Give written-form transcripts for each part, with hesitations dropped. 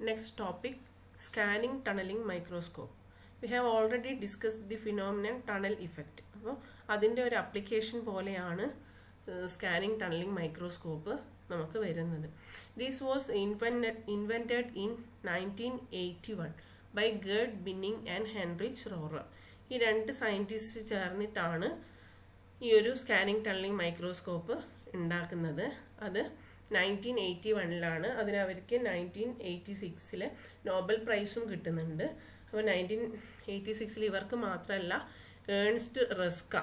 Next topic, scanning tunneling microscope. We have already discussed the phenomenon tunnel effect. അപ്പോൾ അതിൻ്റെ ഒരു application പോലെയാണ് scanning tunnelling microscope നമുക്ക് വരുന്നത്. This was invented in 1981 by Gerd Binnig and Heinrich Rohrer. ഈ രണ്ട് scientist ചേർന്നിട്ടാണ് ഈ ഒരു സ്കാനിങ് ടണലിംഗ് മൈക്രോസ്കോപ്പ് ഉണ്ടാക്കുന്നത്. അത് 1981 അതിന് അവർക്ക് 1986 നോബൽ പ്രൈസും കിട്ടുന്നുണ്ട്. അപ്പോൾ 1986 ഇവർക്ക് മാത്രമല്ല ഏൺസ്റ്റ് റസ്ക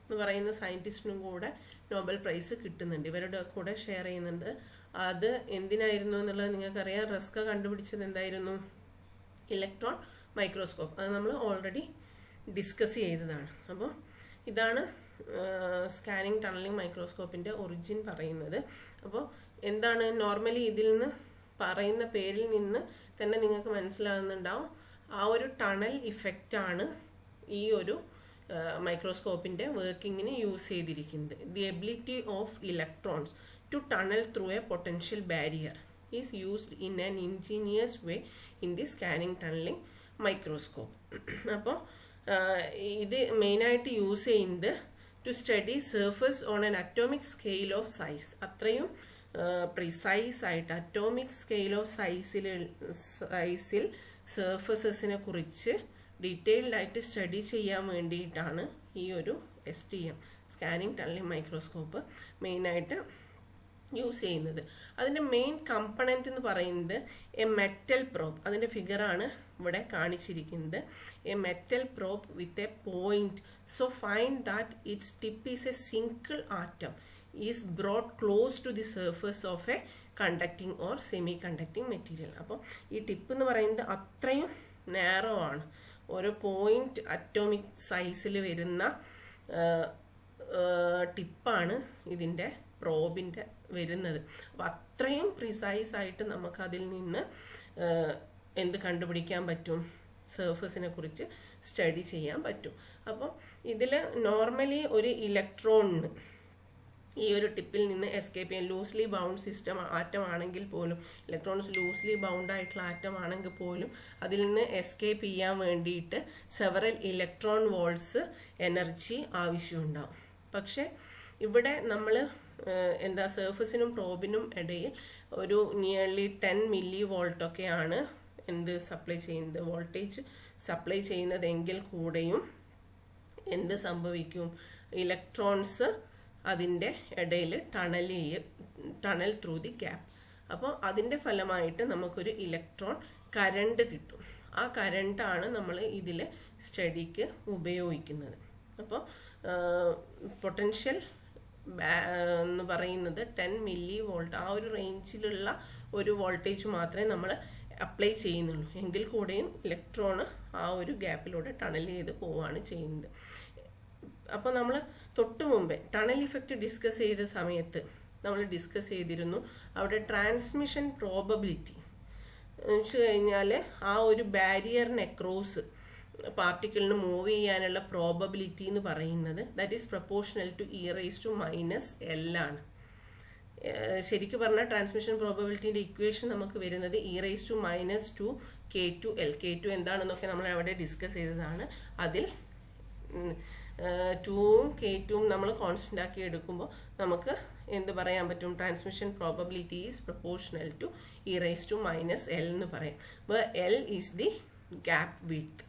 എന്ന് പറയുന്ന സയൻറ്റിസ്റ്റിനും കൂടെ നോബൽ പ്രൈസ് കിട്ടുന്നുണ്ട്. ഇവരുടെ കൂടെ ഷെയർ ചെയ്യുന്നുണ്ട്. അത് എന്തിനായിരുന്നു എന്നുള്ളത് നിങ്ങൾക്കറിയാം. റസ്ക കണ്ടുപിടിച്ചത് എന്തായിരുന്നു? Electron microscope. അത് നമ്മൾ ഓൾറെഡി ഡിസ്കസ് ചെയ്തതാണ്. അപ്പോൾ ഇതാണ് സ്കാനിങ് ടണലിംഗ് മൈക്രോസ്കോപ്പിൻ്റെ ഒറിജിൻ പറയുന്നത്. അപ്പോൾ എന്താണ് നോർമലി ഇതിൽ നിന്ന് പറയുന്ന പേരിൽ നിന്ന് തന്നെ നിങ്ങൾക്ക് മനസ്സിലാകുന്നുണ്ടാവും ആ ഒരു ടണൽ ഇഫക്റ്റാണ് ഈ ഒരു മൈക്രോസ്കോപ്പിൻ്റെ വർക്കിങ്ങിന് യൂസ് ചെയ്തിരിക്കുന്നത്. The ability of electrons to tunnel through a potential barrier is used in an ingenious way in the scanning tunnelling microscope. അപ്പോൾ ഇത് മെയിനായിട്ട് യൂസ് ചെയ്യുന്നത് to study surface on an atomic scale of size. അത്രയും precise ആയിട്ട് atomic scale of സൈസിൽ സർഫസസിനെ കുറിച്ച് detailed ആയിട്ട് സ്റ്റഡി ചെയ്യാൻ വേണ്ടിയിട്ടാണ് ഈ ഒരു STM സ്കാനിങ് ടണലിംഗ് മൈക്രോസ്കോപ്പ് മെയിനായിട്ട് യൂസ് ചെയ്യുന്നത്. അതിൻ്റെ മെയിൻ കമ്പണൻറ്റ് എന്ന് പറയുന്നത് എ മെറ്റൽ പ്രോബ്. അതിൻ്റെ ഫിഗറാണ് ഇവിടെ കാണിച്ചിരിക്കുന്നത്. A metal probe with a point. So find that its tip is a single atom is brought close to the surface of a conducting or semi conducting material. അപ്പോൾ ഈ tip എന്ന് പറയുന്നത് അത്രയും narrow ആണ്. ഓരോ പോയിന്റ് അറ്റോമിക് സൈസിൽ വരുന്ന ടിപ്പാണ് ഇതിൻ്റെ പ്രോബിൻ്റെ വരുന്നത്. അപ്പോൾ അത്രയും പ്രിസൈസ് ആയിട്ട് നമുക്ക് അതിൽ നിന്ന് എന്ത് കണ്ടുപിടിക്കാൻ പറ്റും? സർഫസിനെ കുറിച്ച് സ്റ്റഡി ചെയ്യാൻ പറ്റും. അപ്പോൾ ഇതിൽ നോർമലി ഒരു ഇലക്ട്രോണിന് ഈ ഒരു ടിപ്പിൽ നിന്ന് എസ്കേപ്പ് ചെയ്യാൻ ലൂസ്ലി ബൗണ്ട് സിസ്റ്റം ആറ്റം ആണെങ്കിൽ പോലും, ഇലക്ട്രോൺസ് ലൂസ്ലി ബൗണ്ട് ആയിട്ടുള്ള ആറ്റം ആണെങ്കിൽ പോലും അതിൽ നിന്ന് എസ്കേപ്പ് ചെയ്യാൻ വേണ്ടിയിട്ട് സെവറൽ ഇലക്ട്രോൺ വോൾട്സ് എനർജി ആവശ്യമുണ്ടാവും. പക്ഷേ ഇവിടെ നമ്മൾ സർഫസിനും പ്രോബിനും ഇടയിൽ ഒരു നിയർലി 10 മില്ലി വോൾട്ടൊക്കെയാണ് സപ്ലൈ ചെയ്യുന്നത്, വോൾട്ടേജ് സപ്ലൈ ചെയ്യുന്നതെങ്കിൽ കൂടെയും എന്ത് സംഭവിക്കും? ഇലക്ട്രോൺസ് അതിൻ്റെ ഇടയിൽ ടണൽ ത്രൂ ദി ഗ്യാപ്പ്. അപ്പോൾ അതിൻ്റെ ഫലമായിട്ട് നമുക്കൊരു ഇലക്ട്രോൺ കറണ്ട് കിട്ടും. ആ കറണ്ടാണ് നമ്മൾ ഇതിൽ സ്റ്റഡിക്ക് ഉപയോഗിക്കുന്നത്. അപ്പോൾ പൊട്ടൻഷ്യൽ എന്ന് പറയുന്നത് 10 മില്ലി വോൾട്ട്, ആ ഒരു റേഞ്ചിലുള്ള ഒരു വോൾട്ടേജ് മാത്രമേ നമ്മൾ അപ്ലൈ ചെയ്യുന്നുള്ളൂ. എങ്കിൽ കൂടെയും ഇലക്ട്രോണ് ആ ഒരു ഗ്യാപ്പിലൂടെ ടണൽ ചെയ്ത് പോവുകയാണ് ചെയ്യുന്നത്. അപ്പോൾ നമ്മൾ തൊട്ട് മുമ്പേ ടണൽ ഇഫക്റ്റ് ഡിസ്കസ് ചെയ്ത സമയത്ത് നമ്മൾ ഡിസ്കസ് ചെയ്തിരുന്നു അവിടെ ട്രാൻസ്മിഷൻ പ്രോബബിലിറ്റി എന്ന് വെച്ച് കഴിഞ്ഞാൽ ആ ഒരു ബാരിയറിന് അക്രോസ് പാർട്ടിക്കിളിന് മൂവ് ചെയ്യാനുള്ള പ്രോബബിലിറ്റി എന്ന് പറയുന്നത് that is proportional to e⁻⁻L ആണ്. ശരിക്കും പറഞ്ഞാൽ ട്രാൻസ്മിഷൻ പ്രോബബിലിറ്റിൻ്റെ ഇക്വേഷൻ നമുക്ക് വരുന്നത് e⁻²k2L. K2 എന്താണെന്നൊക്കെ നമ്മൾ അവിടെ ഡിസ്കസ് ചെയ്തതാണ്. അതിൽ 2ഉം K2ഉം നമ്മൾ കോൺസ്റ്റന്റ് ആക്കി എടുക്കുമ്പോൾ നമുക്ക് എന്ത് പറയാൻ പറ്റും? Transmission probability is proportional to e⁻⁻L എന്ന് പറയാം. L is the gap width.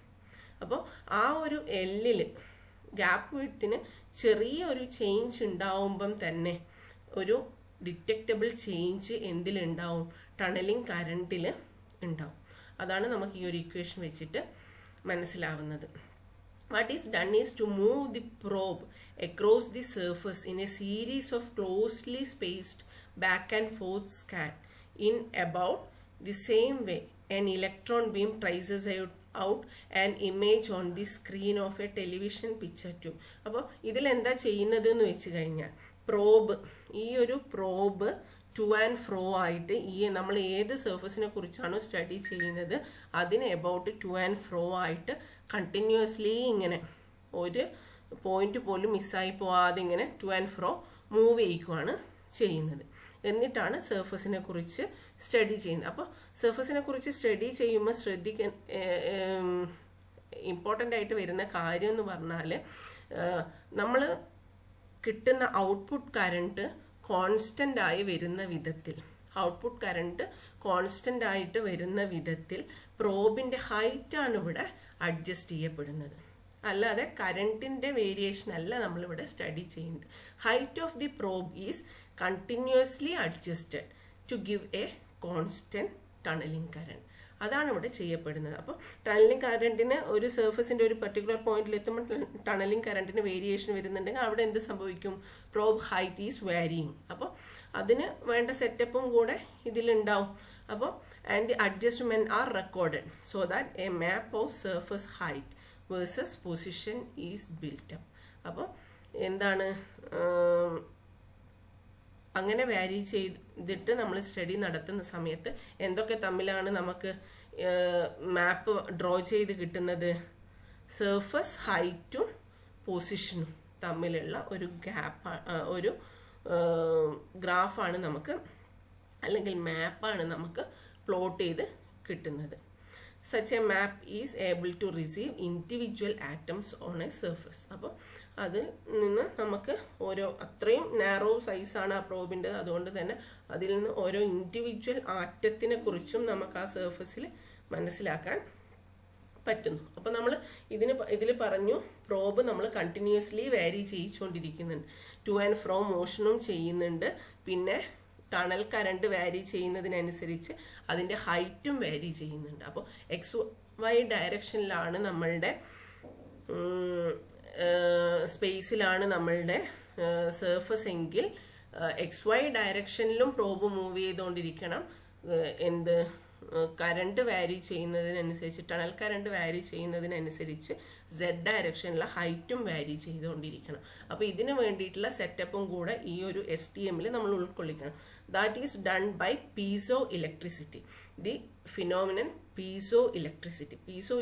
അപ്പോൾ ആ ഒരു Lൽ ഗ്യാപ്പ് വിഡ്ത്തിന് ചെറിയ ഒരു ചേഞ്ച് ഉണ്ടാവുമ്പം തന്നെ ഒരു ഡിറ്റക്റ്റബിൾ ചേഞ്ച് എന്തിലുണ്ടാവും? ടണലിംഗ് കറണ്ടിൽ ഉണ്ടാവും. അതാണ് നമുക്ക് ഈ ഒരു ഇക്വേഷൻ വെച്ചിട്ട് മനസ്സിലാവുന്നത്. What is done is to move the probe across the surface in a series of closely spaced back and forth scan. In about the same way, an electron beam traces out an image on the screen of a television picture tube. അപ്പോൾ ഇതിൽ എന്താ ചെയ്യുന്നത് എന്ന് വെച്ച് കഴിഞ്ഞാൽ ഈ ഒരു probe two and fro ആയിട്ട് നമ്മൾ ഏത് സർഫസിനെ കുറിച്ചാണോ സ്റ്റഡി ചെയ്യുന്നത് അതിന് എബൌട്ട് ടു ആൻഡ് ഫ്രോ ആയിട്ട് കണ്ടിന്യൂസ്ലി ഇങ്ങനെ ഒരു പോയിന്റ് പോലും മിസ്സായി പോവാതെ ഇങ്ങനെ ടു ആൻഡ് ഫ്രോ മൂവ് ചെയ്യിക്കുകയാണ് ചെയ്യുന്നത്. എന്നിട്ടാണ് സർഫസിനെ കുറിച്ച് സ്റ്റഡി ചെയ്യുന്നത്. അപ്പോൾ സർഫസിനെ കുറിച്ച് സ്റ്റഡി ചെയ്യുമ്പോൾ ശ്രദ്ധിക്കാൻ ഇമ്പോർട്ടൻ്റ് ആയിട്ട് വരുന്ന കാര്യം എന്ന് പറഞ്ഞാൽ നമ്മൾ കിട്ടുന്ന ഔട്ട്പുട്ട് കറണ്ട് കോൺസ്റ്റൻ്റ് ആയി വരുന്ന വിധത്തിൽ പ്രോബിൻ്റെ ഹൈറ്റാണ് ഇവിടെ അഡ്ജസ്റ്റ് ചെയ്യപ്പെടുന്നത്. അല്ലാതെ കറണ്ടിൻ്റെ വേരിയേഷൻ അല്ല നമ്മളിവിടെ സ്റ്റഡി ചെയ്യുന്നത്. Height of the probe is continuously adjusted to give a constant tunnelling current. അതാണ് ഇവിടെ ചെയ്യപ്പെടുന്നത്. അപ്പോൾ ടണലിംഗ് കറണ്ടിന് ഒരു സർഫസിന്റെ ഒരു പർട്ടിക്കുലർ പോയിന്റിൽ എത്തുമ്പോൾ ടണലിംഗ് കറണ്ടിന് വേരിയേഷൻ വരുന്നുണ്ടെങ്കിൽ അവിടെ എന്ത് സംഭവിക്കും? Probe height is varying. അപ്പോൾ അതിന് വേണ്ട സെറ്റപ്പും കൂടെ ഇതിലുണ്ടാവും. അപ്പോൾ and the adjustment are recorded so that a map of surface height versus position is built up. അപ്പോൾ എന്താണ് അങ്ങനെ വാരി ചെയ്തിട്ട് നമ്മൾ സ്റ്റഡി നടത്തുന്ന സമയത്ത് എന്തൊക്കെ തമ്മിലാണ് നമുക്ക് മാപ്പ് ഡ്രോ ചെയ്ത് കിട്ടുന്നത്? സർഫസ് ഹൈറ്റും പൊസിഷനും തമ്മിലുള്ള ഒരു ഒരു ഗ്രാഫാണ് നമുക്ക്, അല്ലെങ്കിൽ മാപ്പാണ് നമുക്ക് പ്ലോട്ട് ചെയ്ത് കിട്ടുന്നത്. Such a map is able to receive individual atoms on a surface. അപ്പോൾ അതിൽ നിന്ന് നമുക്ക് ഓരോ അത്രയും നാരോ സൈസാണ് ആ പ്രോബിൻ്റെ, അതുകൊണ്ട് തന്നെ അതിൽ നിന്ന് ഓരോ ഇൻഡിവിജ്വൽ ആറ്റത്തിനെ കുറിച്ചും നമുക്ക് ആ സർഫസിൽ മനസ്സിലാക്കാൻ പറ്റുന്നു. അപ്പോൾ നമ്മൾ ഇതിൽ പറഞ്ഞു പ്രോബ് നമ്മൾ കണ്ടിന്യൂസ്ലി വാരി ചെയ്യിച്ചുകൊണ്ടിരിക്കുന്നുണ്ട്, ടു ആൻഡ് ഫ്രോ മോഷനും ചെയ്യുന്നുണ്ട്. പിന്നെ ടണൽ കറണ്ട് വാരി ചെയ്യുന്നതിനനുസരിച്ച് അതിൻ്റെ ഹൈറ്റും വാരി ചെയ്യുന്നുണ്ട്. അപ്പോൾ XY ഡയറക്ഷനിലാണ് നമ്മളുടെ സ്പേസിലാണ് നമ്മളുടെ സർഫസ് എങ്കിൽ XY ഡയറക്ഷനിലും പ്രോബ് മൂവ് ചെയ്തുകൊണ്ടിരിക്കണം. എന്ത് കറണ്ട് വാരി ചെയ്യുന്നതിനനുസരിച്ച്, ടണൽ കറണ്ട് വാരി ചെയ്യുന്നതിനനുസരിച്ച് Z ഡയറക്ഷനിലെ ഹൈറ്റും വാരി ചെയ്തുകൊണ്ടിരിക്കണം. അപ്പോൾ ഇതിന് വേണ്ടിയിട്ടുള്ള സെറ്റപ്പും കൂടെ ഈ ഒരു STMൽ നമ്മൾ ഉൾക്കൊള്ളിക്കണം. That is done by piezoelectricity. The phenomenon piezo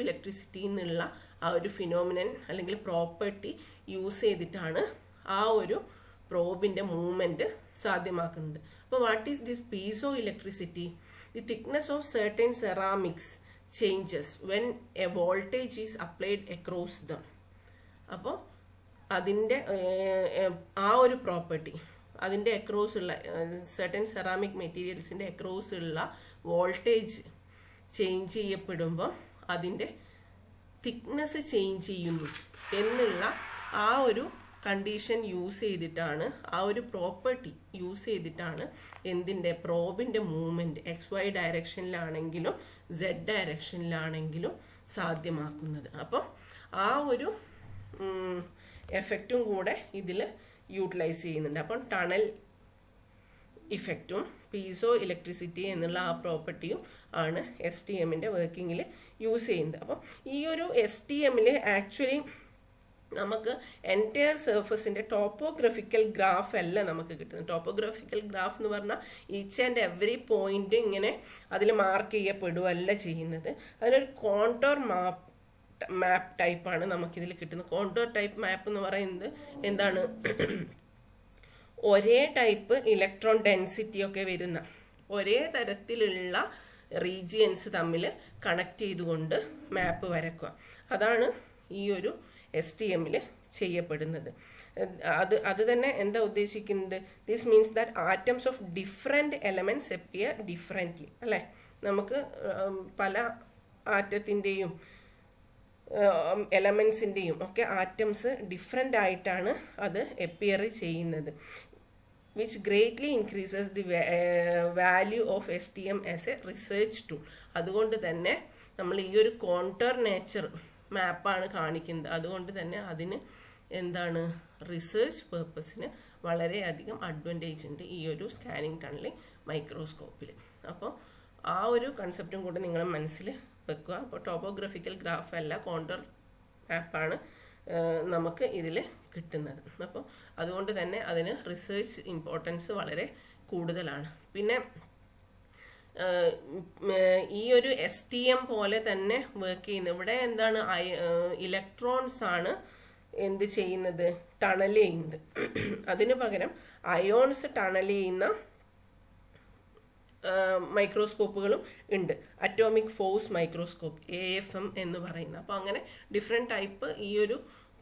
electricity എന്നുള്ള ആ ഒരു ഫിനോമിനൻ അല്ലെങ്കിൽ പ്രോപ്പർട്ടി യൂസ് ചെയ്തിട്ടാണ് ആ ഒരു പ്രോബിന്റെ മൂവ്മെന്റ് സാധ്യമാക്കുന്നത്. അപ്പോൾ what is this piezo electricity? The thickness of certain ceramics changes when a voltage is applied across them. അപ്പോൾ അതിൻ്റെ ആ ഒരു പ്രോപ്പർട്ടി, അതിൻ്റെ അക്രോസ് ഉള്ള certain ceramic മെറ്റീരിയൽസിൻ്റെ അക്രോസ് ഉള്ള വോൾട്ടേജ് ചേഞ്ച് ചെയ്യപ്പെടുമ്പോൾ അതിൻ്റെ തിക്നെസ് ചേഞ്ച് ചെയ്യുന്നു എന്നുള്ള ആ ഒരു കണ്ടീഷൻ യൂസ് ചെയ്തിട്ടാണ്, ആ ഒരു പ്രോപ്പർട്ടി യൂസ് ചെയ്തിട്ടാണ് എന്തിൻ്റെ പ്രോബിൻ്റെ മൂവ്മെൻറ്റ് XY ഡയറക്ഷനിലാണെങ്കിലും Z ഡയറക്ഷനിലാണെങ്കിലും സാധ്യമാക്കുന്നത്. അപ്പോൾ ആ ഒരു എഫക്റ്റും കൂടെ ഇതിൽ യൂട്ടിലൈസ് ചെയ്യുന്നുണ്ട്. അപ്പം ടണൽ ഇഫക്റ്റും പീസോ ഇലക്ട്രിസിറ്റി എന്നുള്ള ആ പ്രോപ്പർട്ടിയും ആണ് STMൻ്റെ വർക്കിങ്ങിൽ യൂസ് ചെയ്യുന്നത്. അപ്പം ഈ ഒരു STMൽ ആക്ച്വലി നമുക്ക് എൻറ്റയർ സർഫസിൻ്റെ ടോപ്പോഗ്രഫിക്കൽ ഗ്രാഫ് അല്ല നമുക്ക് കിട്ടുന്നത്. ടോപ്പോഗ്രഫിക്കൽ ഗ്രാഫ് എന്ന് പറഞ്ഞാൽ ഈച്ച് ആൻഡ് എവറി പോയിന്റ് ഇങ്ങനെ അതിൽ മാർക്ക് ചെയ്യപ്പെടുകയല്ല ചെയ്യുന്നത്. അതിനൊരു കോണ്ടോർ മാപ്പ് ടൈപ്പാണ് നമുക്കിതിൽ കിട്ടുന്നത്. കോണ്ടോർ ടൈപ്പ് മാപ്പ് എന്ന് പറയുന്നത് എന്താണ്? ഒരേ ടൈപ്പ് ഇലക്ട്രോൺ ഡെൻസിറ്റി ഒക്കെ വരുന്ന ഒരേ തരത്തിലുള്ള റീജിയൻസ് തമ്മിൽ കണക്ട് ചെയ്തുകൊണ്ട് മാപ്പ് വരക്കുക. അതാണ് ഈ ഒരു STMൽ ചെയ്യപ്പെടുന്നത്. അത് തന്നെ എന്താ ഉദ്ദേശിക്കുന്നത്? This means that atoms of different elements appear differently, അല്ലേ? നമുക്ക് പല ആറ്റത്തിൻ്റെയും എലമെന്റ്സിൻ്റെയും ഒക്കെ ആറ്റംസ് ഡിഫറെൻ്റ് ആയിട്ടാണ് അത് അപ്പിയർ ചെയ്യുന്നത്. which greatly increases the value of STM as a research tool. അതുകൊണ്ട് തന്നെ നമ്മൾ ഈ ഒരു കോണ്ടർ നേച്ചർ മാപ്പാണ് കാണിക്കുന്നത്. അതുകൊണ്ട് തന്നെ അതിന് എന്താണ് റിസർച്ച് പേർപ്പസിന് വളരെയധികം അഡ്വാൻറ്റേജ് ഉണ്ട് ഈ ഒരു സ്കാനിങ് ടണലിംഗ് മൈക്രോസ്കോപ്പിൽ. അപ്പോൾ ആ ഒരു കൺസെപ്റ്റും കൂടെ നിങ്ങൾ മനസ്സിൽ വെക്കുക. അപ്പോൾ ടോപ്പോഗ്രഫിക്കൽ ഗ്രാഫ് അല്ല, കോണ്ടർ മാപ്പാണ് നമുക്ക് ഇതിൽ കിട്ടുന്നത്. അപ്പോൾ അതുകൊണ്ട് തന്നെ അതിന് റിസർച്ച് ഇമ്പോർട്ടൻസ് വളരെ കൂടുതലാണ്. പിന്നെ ഈ ഒരു STM പോലെ തന്നെ വർക്ക് ചെയ്യുന്നത് ഇവിടെ എന്താണ്? ഇലക്ട്രോൺസ് ആണ് എന്ത് ചെയ്യുന്നത്? ടണൽ ചെയ്യുന്നത്. അതിനു പകരം അയോൺസ് ടണൽ ചെയ്യുന്ന മൈക്രോസ്കോപ്പുകളും ഉണ്ട്. അറ്റോമിക് ഫോഴ്സ് മൈക്രോസ്കോപ്പ്, AFM എന്ന് പറയുന്നത്. അപ്പോൾ അങ്ങനെ ഡിഫറെൻറ്റ് ടൈപ്പ് ഈ ഒരു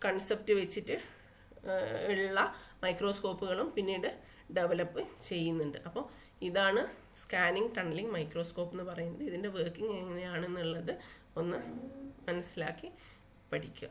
കൺസെപ്റ്റ് വെച്ചിട്ട് ഉള്ള മൈക്രോസ്കോപ്പുകളും പിന്നീട് ഡെവലപ്പ് ചെയ്യുന്നുണ്ട്. അപ്പോൾ ഇതാണ് സ്കാനിങ് ടണലിംഗ് മൈക്രോസ്കോപ്പ് എന്ന് പറയുന്നത്. ഇതിൻ്റെ വർക്കിംഗ് എങ്ങനെയാണെന്നുള്ളത് ഒന്ന് മനസ്സിലാക്കി പഠിക്കുക.